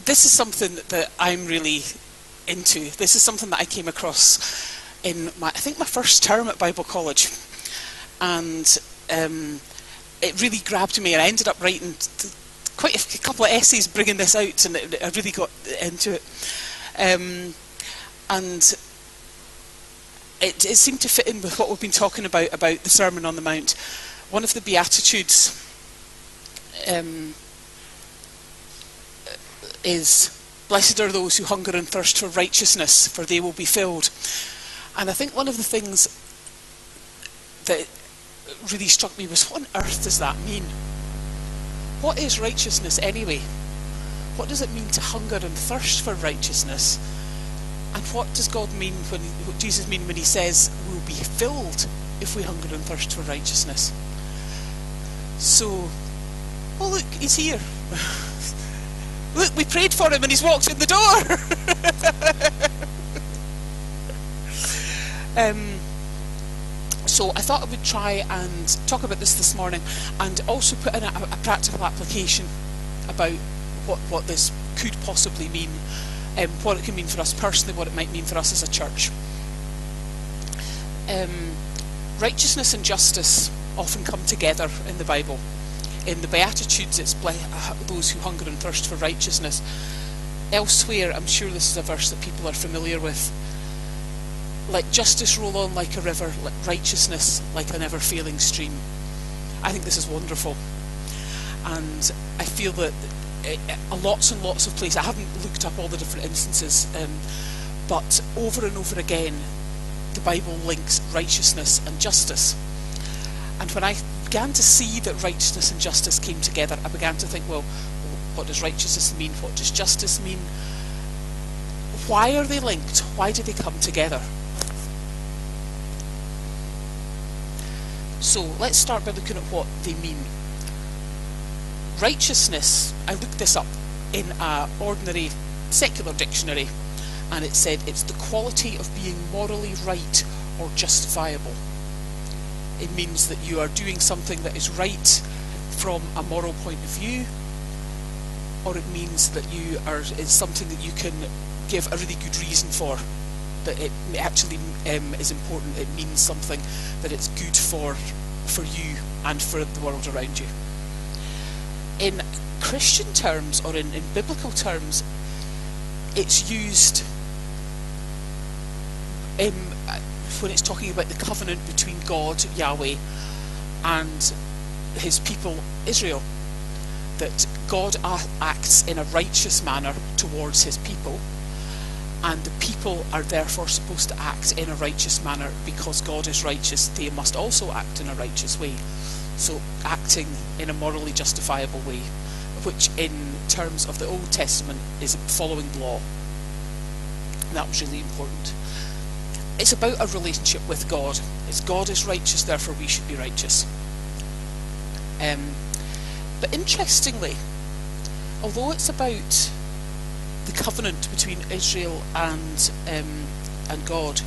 this is something that I'm really into. This is something that I came across in I think my first term at Bible college, and it really grabbed me, and I ended up writing quite a couple of essays bringing this out, and I really got into it. And it seemed to fit in with what we've been talking about the Sermon on the Mount. One of the Beatitudes is, "Blessed are those who hunger and thirst for righteousness, for they will be filled." And I think one of the things that really struck me was, what on earth does that mean? What is righteousness anyway? What does it mean to hunger and thirst for righteousness? And what does God mean what Jesus mean when he says we'll be filled if we hunger and thirst for righteousness? So, oh look, he's here. Look, we prayed for him and he's walked in the door. So I thought I would try and talk about this morning, and also put in a practical application about what this could possibly mean, what it can mean for us personally, what it might mean for us as a church. Righteousness and justice often come together in the Bible. In the Beatitudes, it's those who hunger and thirst for righteousness. Elsewhere, I'm sure this is a verse that people are familiar with. Let justice roll on like a river, let righteousness like a never-failing stream. I think this is wonderful. And I feel that lots and lots of places, I haven't looked up all the different instances, but over and over again, the Bible links righteousness and justice. And when I began to see that righteousness and justice came together, I began to think, well, what does righteousness mean? What does justice mean? Why are they linked? Why do they come together? So let's start by looking at what they mean. Righteousness, I looked this up in an ordinary secular dictionary, and it said it's the quality of being morally right or justifiable. It means that you are doing something that is right from a moral point of view, or it means that it's something that you can give a really good reason for, that it actually is important. It means something, that it's good for you and for the world around you. In Christian terms, or in biblical terms, it's used when it's talking about the covenant between God, Yahweh, and his people, Israel. That God acts in a righteous manner towards his people, and the people are therefore supposed to act in a righteous manner. Because God is righteous, they must also act in a righteous way. So acting in a morally justifiable way, which in terms of the Old Testament is following law. And that was really important. It's about a relationship with God. It's God is righteous, therefore we should be righteous. But interestingly, although it's about the covenant between Israel and God,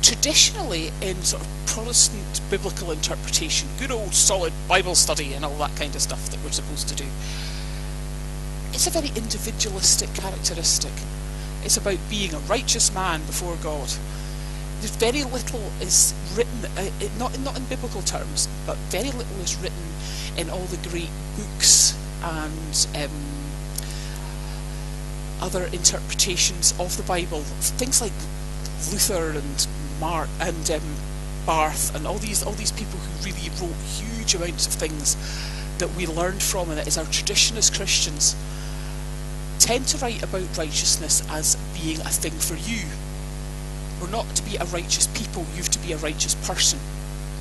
traditionally in sort of Protestant biblical interpretation, good old solid Bible study and all that kind of stuff that we're supposed to do, it's a very individualistic characteristic. It's about being a righteous man before God. There's very little is written, not in biblical terms, but very little is written in all the great books and other interpretations of the Bible. Things like Luther and Barth and all these people who really wrote huge amounts of things that we learned from, and it is our tradition as Christians, tend to write about righteousness as being a thing for you. We're not to be a righteous people, you have to be a righteous person.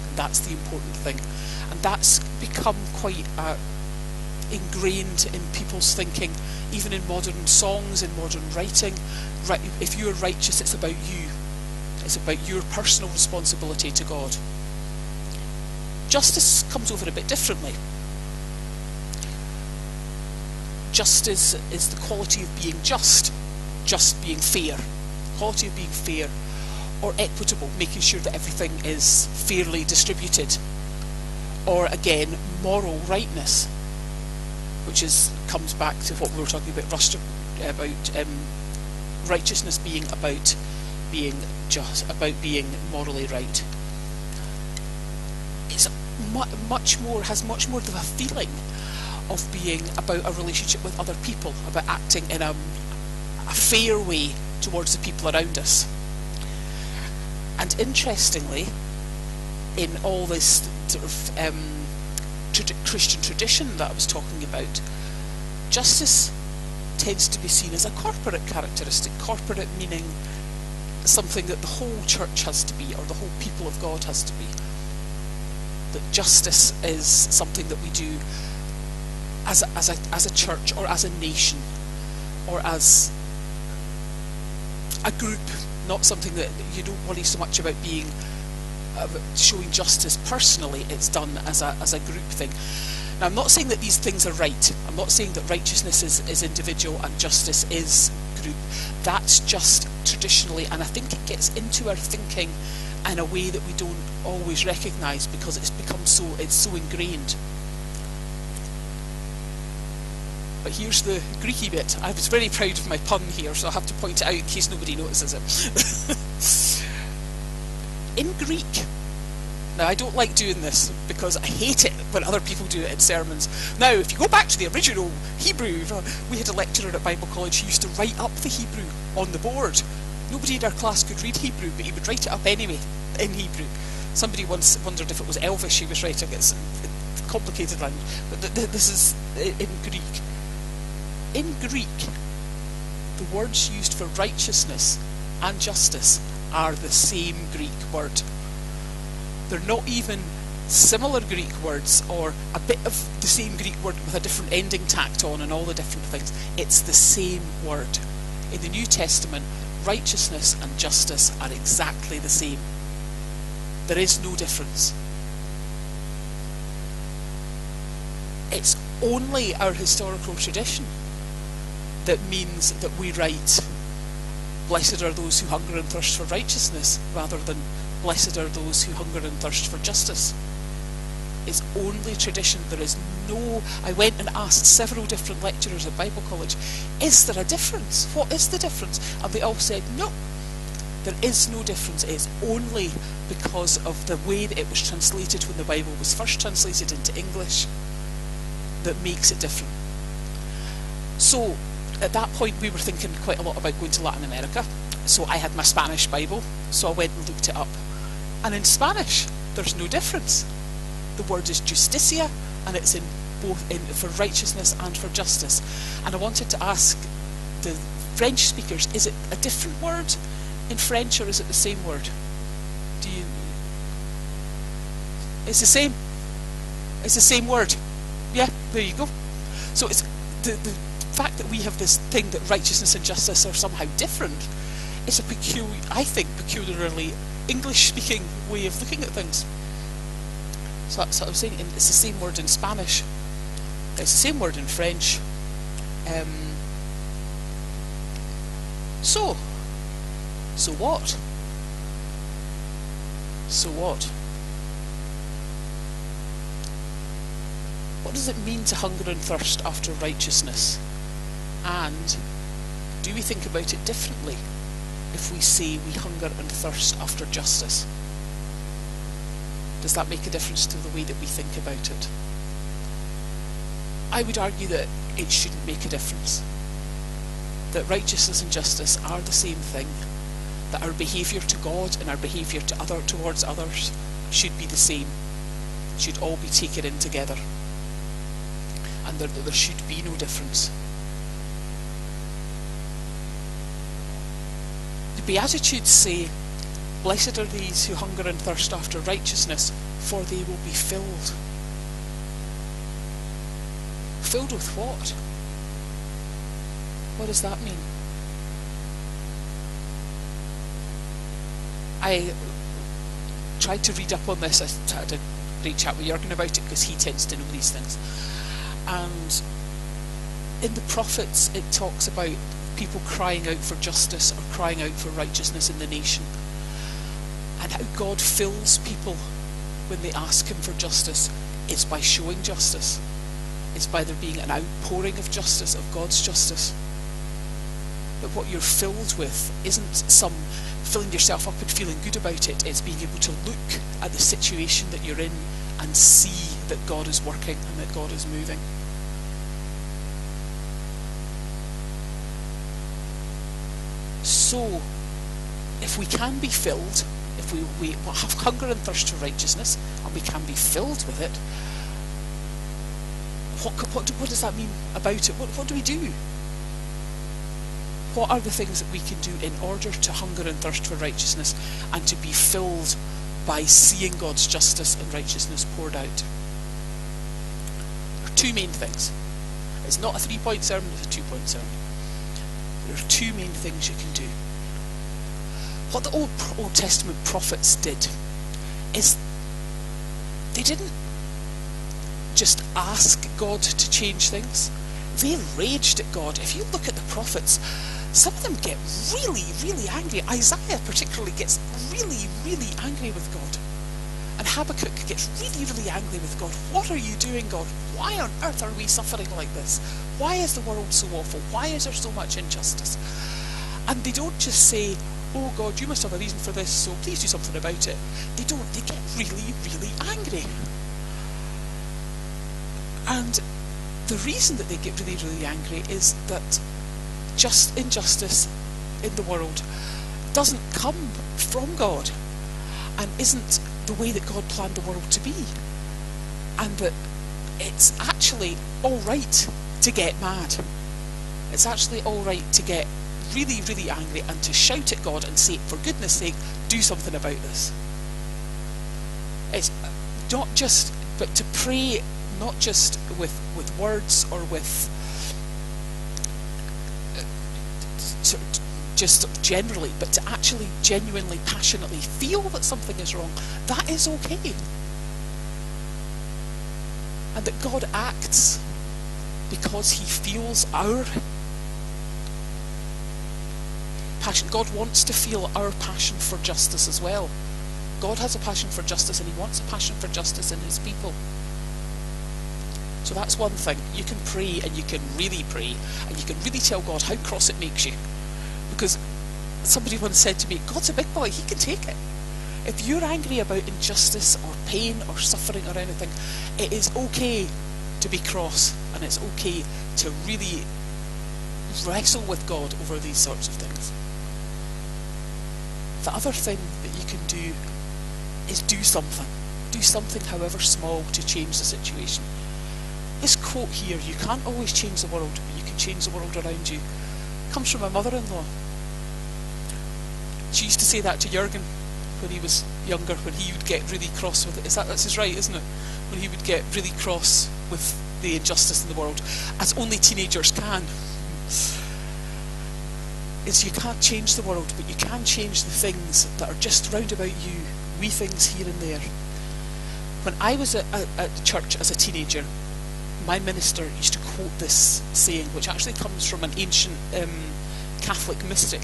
And that's the important thing. And that's become quite ingrained in people's thinking, even in modern songs, in modern writing. If you're righteous, it's about you. It's about your personal responsibility to God. Justice comes over a bit differently. Justice is the quality of being just being fair, quality of being fair, or equitable, making sure that everything is fairly distributed, or again, moral rightness. which comes back to what we were talking about, righteousness being about being just, about being morally right. It's has much more of a feeling of being about a relationship with other people, about acting in a fair way towards the people around us. And interestingly, in all this sort of Christian tradition that I was talking about, justice tends to be seen as a corporate characteristic. Corporate meaning something that the whole church has to be, or the whole people of God has to be. That justice is something that we do as a church, or as a nation, or as a group, not something that you don't worry so much about being showing justice personally. It's done as a group thing. Now, I'm not saying that these things are right. I'm not saying that righteousness is individual and justice is group. That's just traditionally, and I think it gets into our thinking in a way that we don't always recognise, because it's become it's so ingrained. But here's the Greeky bit. I was very proud of my pun here, so I have to point it out in case nobody notices it. In Greek, now I don't like doing this because I hate it when other people do it in sermons. Now, if you go back to the original Hebrew, we had a lecturer at Bible College who used to write up the Hebrew on the board. Nobody in our class could read Hebrew, but he would write it up anyway in Hebrew. Somebody once wondered if it was Elvish he was writing. It's a complicated language, but this is in Greek. In Greek, the words used for righteousness and justice are the same Greek word. They're not even similar Greek words, or a bit of the same Greek word with a different ending tacked on and all the different things. It's the same word. In the New Testament, righteousness and justice are exactly the same. There is no difference. It's only our historical tradition that means that we write, blessed are those who hunger and thirst for righteousness, rather than blessed are those who hunger and thirst for justice. It's only tradition. There is no... I went and asked several different lecturers at Bible College, is there a difference? What is the difference? And they all said, no, there is no difference. It's only because of the way that it was translated when the Bible was first translated into English that makes it different. So, at that point we were thinking quite a lot about going to Latin America. So I had my Spanish Bible, so I went and looked it up. And in Spanish, there's no difference. The word is justicia, and it's in both for righteousness and for justice. And I wanted to ask the French speakers, is it a different word in French, or is it the same word? It's the same. It's the same word. Yeah, there you go. So it's the fact that we have this thing that righteousness and justice are somehow different. It's a peculiarly English-speaking way of looking at things. So that's what I'm saying. It's the same word in Spanish. It's the same word in French. So what? So what? What does it mean to hunger and thirst after righteousness? And do we think about it differently if we say we hunger and thirst after justice? Does that make a difference to the way that we think about it? I would argue that it shouldn't make a difference. That righteousness and justice are the same thing. That our behaviour to God and our behaviour towards others should be the same. Should all be taken in together. And there should be no difference. The Beatitudes say, blessed are these who hunger and thirst after righteousness, for they will be filled. Filled with what? What does that mean? I tried to read up on this. I had a great chat with Jürgen about it because he tends to know these things. And in the prophets it talks about people crying out for justice or crying out for righteousness in the nation, and how God fills people when they ask him for justice is by showing justice. is by there being an outpouring of justice, of God's justice. But what you're filled with isn't some filling yourself up and feeling good about it. It's being able to look at the situation that you're in and see that God is working and that God is moving. So, if we can be filled, if we have hunger and thirst for righteousness, and we can be filled with it, what does that mean about it? What do we do? What are the things that we can do in order to hunger and thirst for righteousness and to be filled by seeing God's justice and righteousness poured out? There are two main things. It's not a 3-point sermon, it's a 2-point sermon. There are two main things you can do. What the Old Testament prophets did is they didn't just ask God to change things. They raged at God. If you look at the prophets, some of them get really, really angry. Isaiah particularly gets really, really angry with God. And Habakkuk gets really, really angry with God. What are you doing, God? Why on earth are we suffering like this? Why is the world so awful? Why is there so much injustice? And they don't just say, oh God, you must have a reason for this, so please do something about it. They don't. They get really, really angry. And the reason that they get really, really angry is that just injustice in the world doesn't come from God and isn't the way that God planned the world to be. And that it's actually all right to get mad. It's actually all right to get really, really angry and to shout at God and say, for goodness sake, do something about this. It's not just, but to pray not just with words or with just generally, but to actually genuinely, passionately feel that something is wrong. That is okay. And that God acts because he feels our passion. God wants to feel our passion for justice as well. God has a passion for justice, and he wants a passion for justice in his people. So that's one thing. You can pray, and you can really pray, and you can really tell God how cross it makes you. Because somebody once said to me, God's a big boy, he can take it. If you're angry about injustice or pain or suffering or anything, it is okay to be cross, and it's okay to really wrestle with God over these sorts of things. The other thing that you can do is do something. Do something, however small, to change the situation. This quote here, you can't always change the world, but you can change the world around you, comes from my mother-in-law. She used to say that to Jürgen when he was younger, when he would get really cross with it. That's his right, isn't it? When he would get really cross with the injustice in the world, as only teenagers can. Is you can't change the world, but you can change the things that are just round about you, wee things here and there. When I was at church as a teenager, my minister used to quote this saying, which actually comes from an ancient Catholic mystic.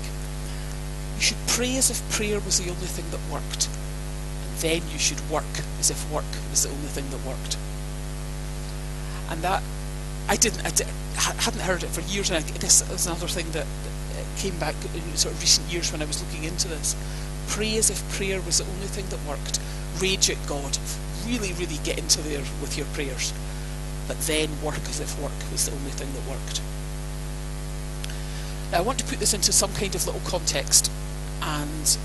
You should pray as if prayer was the only thing that worked, and then you should work as if work was the only thing that worked. And that I hadn't heard it for years, and I guess that was another thing that came back in sort of recent years when I was looking into this. Pray as if prayer was the only thing that worked. Rage at God. Really, really get into there with your prayers. But then work as if work was the only thing that worked. Now I want to put this into some kind of little context, and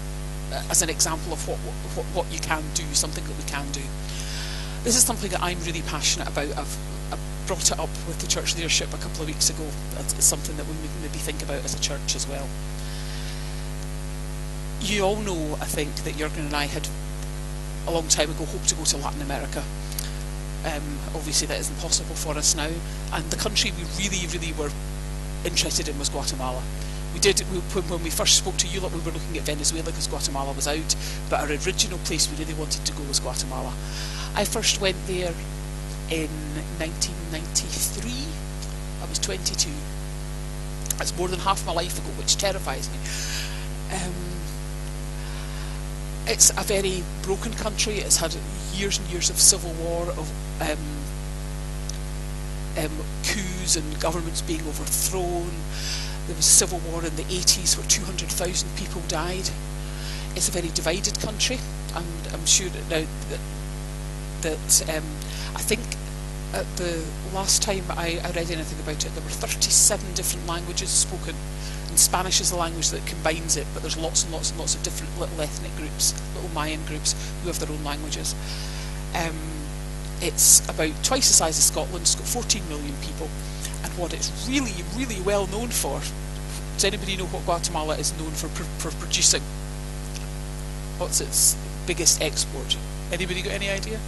as an example of what you can do, something that we can do. This is something that I'm really passionate about. I've brought it up with the church leadership a couple of weeks ago. It's something that we maybe think about as a church as well. You all know, I think, that Jürgen and I had a long time ago hoped to go to Latin America. Obviously that isn't possible for us now, and the country we really, really were interested in was Guatemala. When we first spoke to you, we were looking at Venezuela because Guatemala was out, but our original place we really wanted to go was Guatemala. I first went there in 1993. I was 22. That's more than half my life ago, which terrifies me. It's a very broken country. It's had years and years of civil war. coups and governments being overthrown. There was a civil war in the 80s where 200,000 people died. It's a very divided country, and I'm sure now that I think at the last time I read anything about it, there were 37 different languages spoken, and Spanish is the language that combines it, but there's lots and lots and lots of different little ethnic groups, little Mayan groups, who have their own languages. It's about twice the size of Scotland. It's got 14 million people, and what it's really, really well known for, does anybody know what Guatemala is known for producing? What's its biggest export? Anybody got any idea?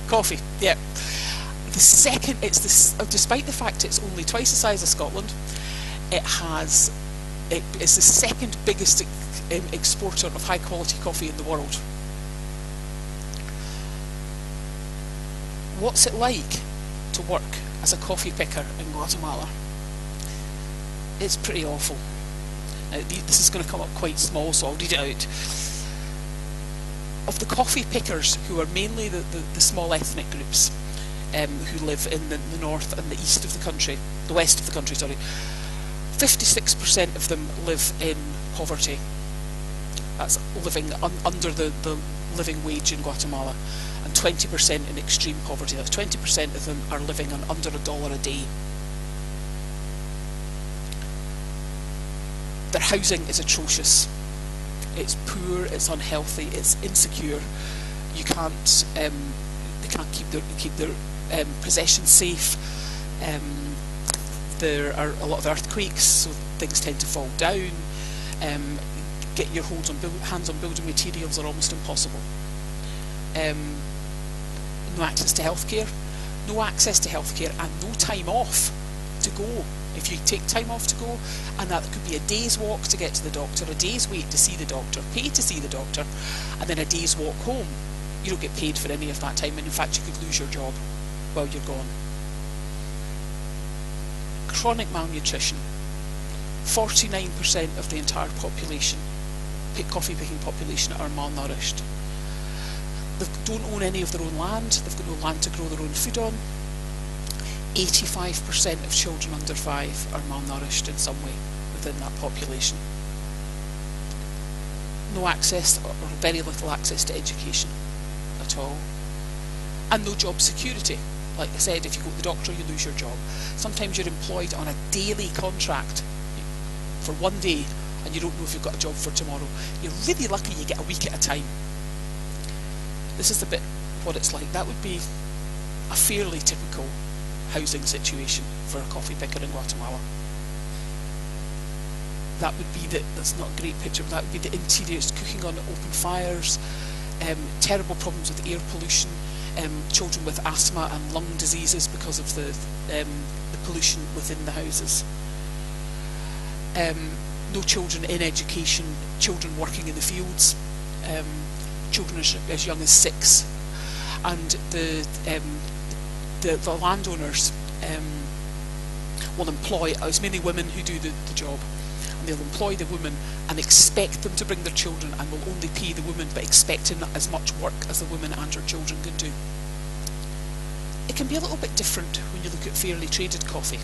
Coffee, yeah. The second, despite the fact it's only twice the size of Scotland, it's the second biggest exporter of high quality coffee in the world. What's it like to work as a coffee picker in Guatemala? It's pretty awful. Now, this is going to come up quite small, so I'll read it out. Of the coffee pickers, who are mainly the small ethnic groups who live in the north and the east of the country, the west of the country, sorry, 56% of them live in poverty. That's living under the living wage in Guatemala, and 20% in extreme poverty. That's 20% of them are living on under $1 a day. Their housing is atrocious. It's poor, it's unhealthy, it's insecure. You can't, they can't keep their possessions safe. There are a lot of earthquakes, so things tend to fall down. Getting your hands on building materials are almost impossible. No access to healthcare, and no time off to go. If you take time off to go, and that could be a day's walk to get to the doctor, a day's wait to see the doctor, pay to see the doctor, and then a day's walk home. You don't get paid for any of that time, and in fact you could lose your job while you're gone. Chronic malnutrition. 49% of the entire population, coffee picking population, are malnourished. They don't own any of their own land, they've got no land to grow their own food on. 85% of children under 5 are malnourished in some way within that population. No access, or very little access to education at all. And no job security. Like I said, if you go to the doctor, you lose your job. Sometimes you're employed on a daily contract for one day, and you don't know if you've got a job for tomorrow. You're really lucky you get a week at a time. This is a bit what it's like. That would be a fairly typical housing situation for a coffee picker in Guatemala. That would be that's not a great picture, but that would be the interiors, cooking on open fires, terrible problems with air pollution, children with asthma and lung diseases because of the pollution within the houses. No children in education, children working in the fields, children as young as 6, and the landowners will employ, it's mainly women who do the job, and they'll employ the women and expect them to bring their children, and will only pay the women, but expecting as much work as the woman and her children can do. It can be a little bit different when you look at fairly traded coffee.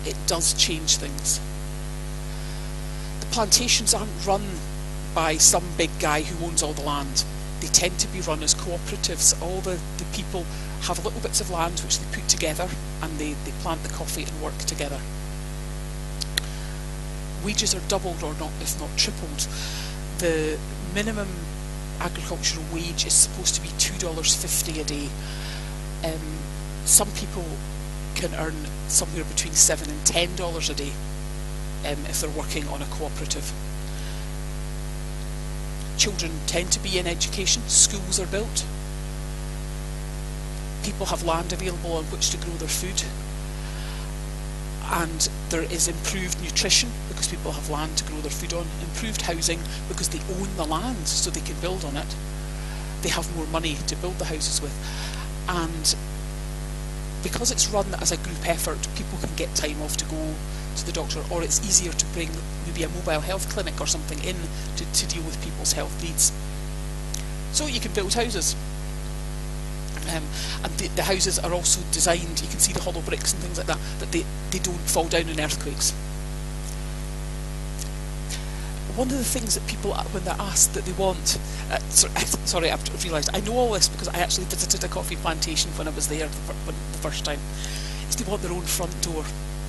It does change things. The plantations aren't run by some big guy who owns all the land. They tend to be run as cooperatives. All the people have little bits of land which they put together, and they plant the coffee and work together. Wages are doubled, or not, if not tripled. The minimum agricultural wage is supposed to be $2.50 a day. Some people can earn somewhere between $7 and $10 a day if they're working on a cooperative. Children tend to be in education, schools are built, people have land available on which to grow their food, and there is improved nutrition because people have land to grow their food on, improved housing because they own the land so they can build on it, they have more money to build the houses with, and because it's run as a group effort, people can get time off to go to the doctor, or it's easier to bring maybe a mobile health clinic or something in to deal with people's health needs. So you can build houses. And the houses are also designed, you can see the hollow bricks and things like that, that they don't fall down in earthquakes. One of the things that people, when they're asked that they want, sorry, I've realised, I know all this because I actually visited a coffee plantation when I was there the first time, is they want their own front door,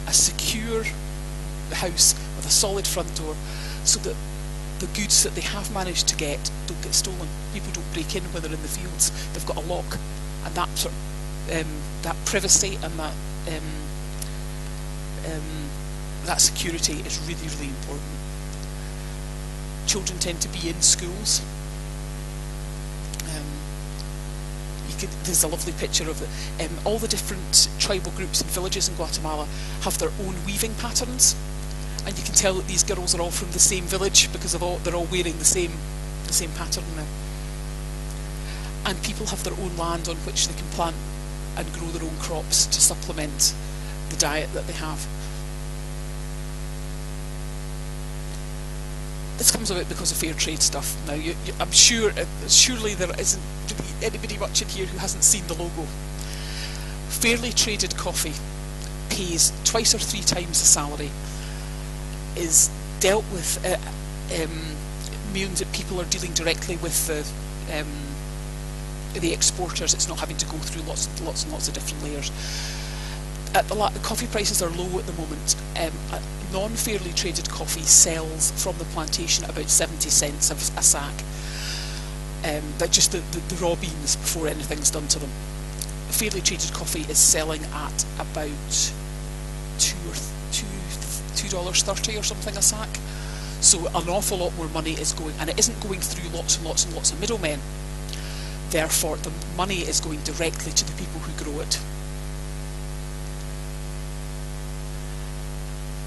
a secure house with a solid front door, so that the goods that they have managed to get don't get stolen. People don't break in when they're in the fields. They've got a lock, and that sort of, that privacy and that security is really, really important. Children tend to be in schools. There's a lovely picture of all the different tribal groups and villages in Guatemala have their own weaving patterns, and you can tell that these girls are all from the same village because they're all wearing the same pattern now. And people have their own land on which they can plant and grow their own crops to supplement the diet that they have. This comes about because of fair trade stuff. Now, I'm sure, surely there isn't really anybody much in here who hasn't seen the logo. Fairly traded coffee pays 2 or 3 times the salary, is dealt with, means that people are dealing directly with the exporters. It's not having to go through lots and lots of different layers. The coffee prices are low at the moment. Non-fairly traded coffee sells from the plantation about 70 cents a sack. That's just the raw beans before anything's done to them. Fairly traded coffee is selling at about $2.30 or something a sack. So an awful lot more money is going, and it isn't going through lots and lots and lots of middlemen. Therefore, the money is going directly to the people who grow it.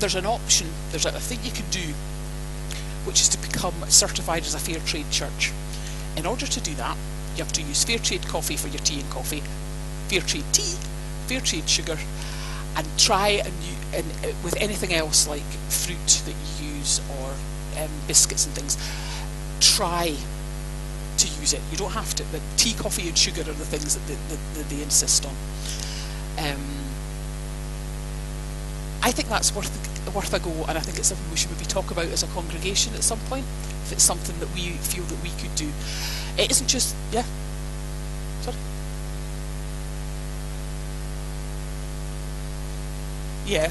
There's an option, there's a thing you can do, which is to become certified as a fair trade church. In order to do that, you have to use fair trade coffee for your tea and coffee, fair trade tea, fair trade sugar, and try and with anything else like fruit that you use or biscuits and things, try to use it. You don't have to, but tea, coffee and sugar are the things that they insist on. I think that's worth a go, and I think it's something we should maybe talk about as a congregation at some point, if it's something that we feel that we could do. It isn't just, yeah, sorry? Yeah.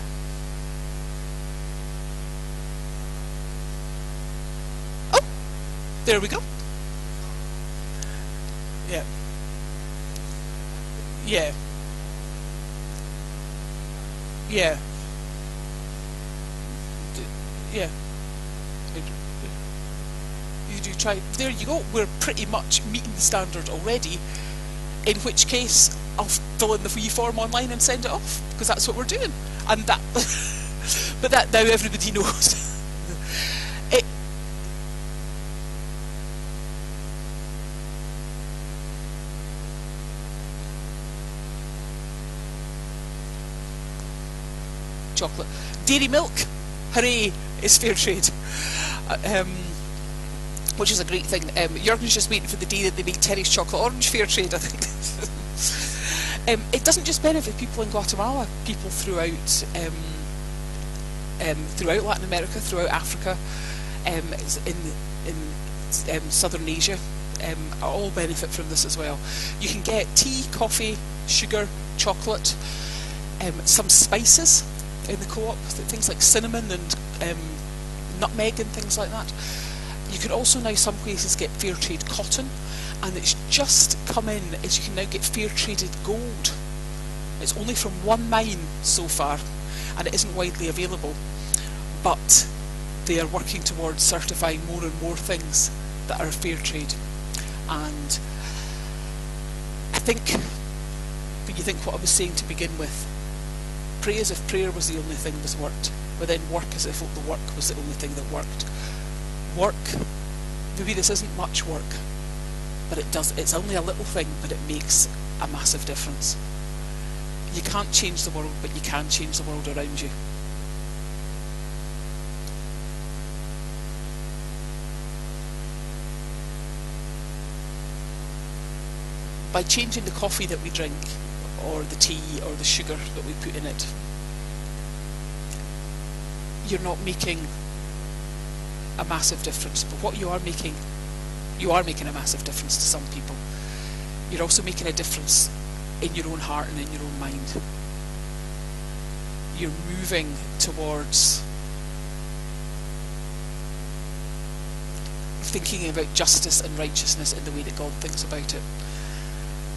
Oh, there we go. Yeah. Yeah. Yeah. Yeah. You do try. There you go. We're pretty much meeting the standard already. In which case, I'll fill in the wee form online and send it off, because that's what we're doing. And that, but that now everybody knows. Chocolate, dairy milk, hooray! Is fair trade, which is a great thing. Jurgen's just waiting for the day that they make Terry's chocolate orange fair trade, I think. It doesn't just benefit people in Guatemala, people throughout Latin America, throughout Africa, in southern Asia, all benefit from this as well. You can get tea, coffee, sugar, chocolate, some spices in the co-op, things like cinnamon and nutmeg and things like that. You can also now some places get fair trade cotton, and it's just come in as you can now get fair traded gold. It's only from one mine so far, and it isn't widely available, but they are working towards certifying more and more things that are fair trade. And I think when you think what I was saying to begin with, pray as if prayer was the only thing that worked, but then work as if the work was the only thing that worked. Work, maybe this isn't much work, but it does. It's only a little thing, but it makes a massive difference. You can't change the world, but you can change the world around you. by changing the coffee that we drink, or the tea, or the sugar that we put in it, you're not making a massive difference. But what you are making a massive difference to some people. You're also making a difference in your own heart and in your own mind. You're moving towards thinking about justice and righteousness in the way that God thinks about it.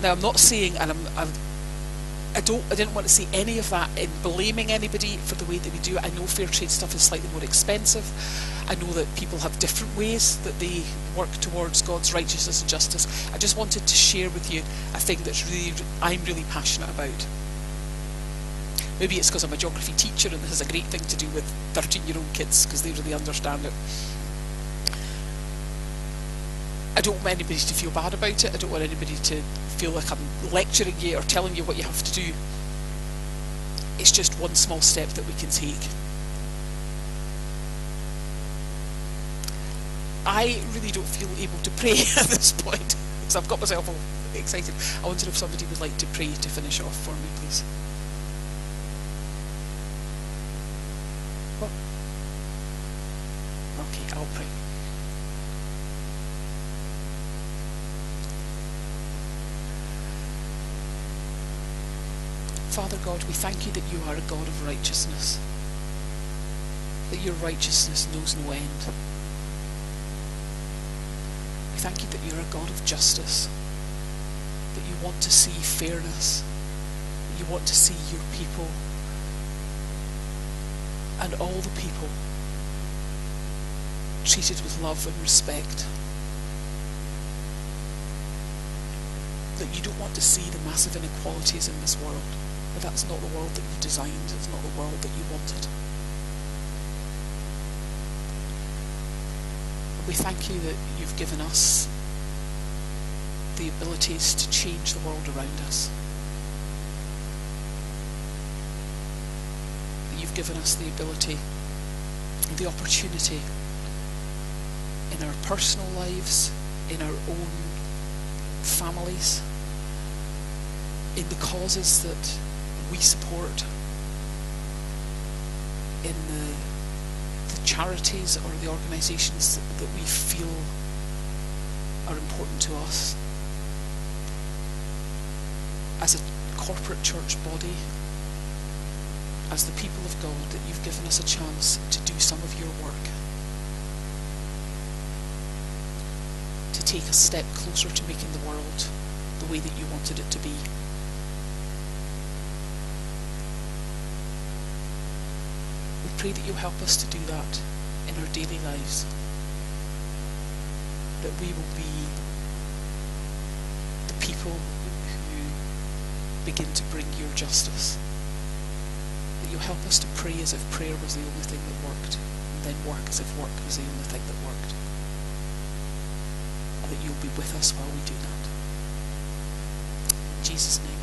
Now, I'm not saying, and I didn't want to say any of that in blaming anybody for the way that we do it. I know fair trade stuff is slightly more expensive. I know that people have different ways that they work towards God's righteousness and justice. I just wanted to share with you a thing I'm really passionate about. Maybe it's because I'm a geography teacher and this is a great thing to do with 13-year-old kids because they really understand it. I don't want anybody to feel bad about it. I don't want anybody to feel like I'm lecturing you or telling you what you have to do. It's just one small step that we can take. I really don't feel able to pray at this point, because I've got myself all excited. I wondered if somebody would like to pray to finish off for me, please. What? Okay, I'll pray. Father God, we thank you that you are a God of righteousness, that your righteousness knows no end. We thank you that you're a God of justice, that you want to see fairness, that you want to see your people and all the people treated with love and respect. That you don't want to see the massive inequalities in this world. But that's not the world that you designed, it's not the world that you wanted. We thank you that you've given us the abilities to change the world around us. That you've given us the ability, the opportunity in our personal lives, in our own families, in the causes that we support, in the charities or the organisations that we feel are important to us, as a corporate church body, as the people of God, that you've given us a chance to do some of your work, to take a step closer to making the world the way that you wanted it to be. We pray that you'll help us to do that in our daily lives, that we will be the people who begin to bring your justice, that you'll help us to pray as if prayer was the only thing that worked, and then work as if work was the only thing that worked, and that you'll be with us while we do that. In Jesus' name.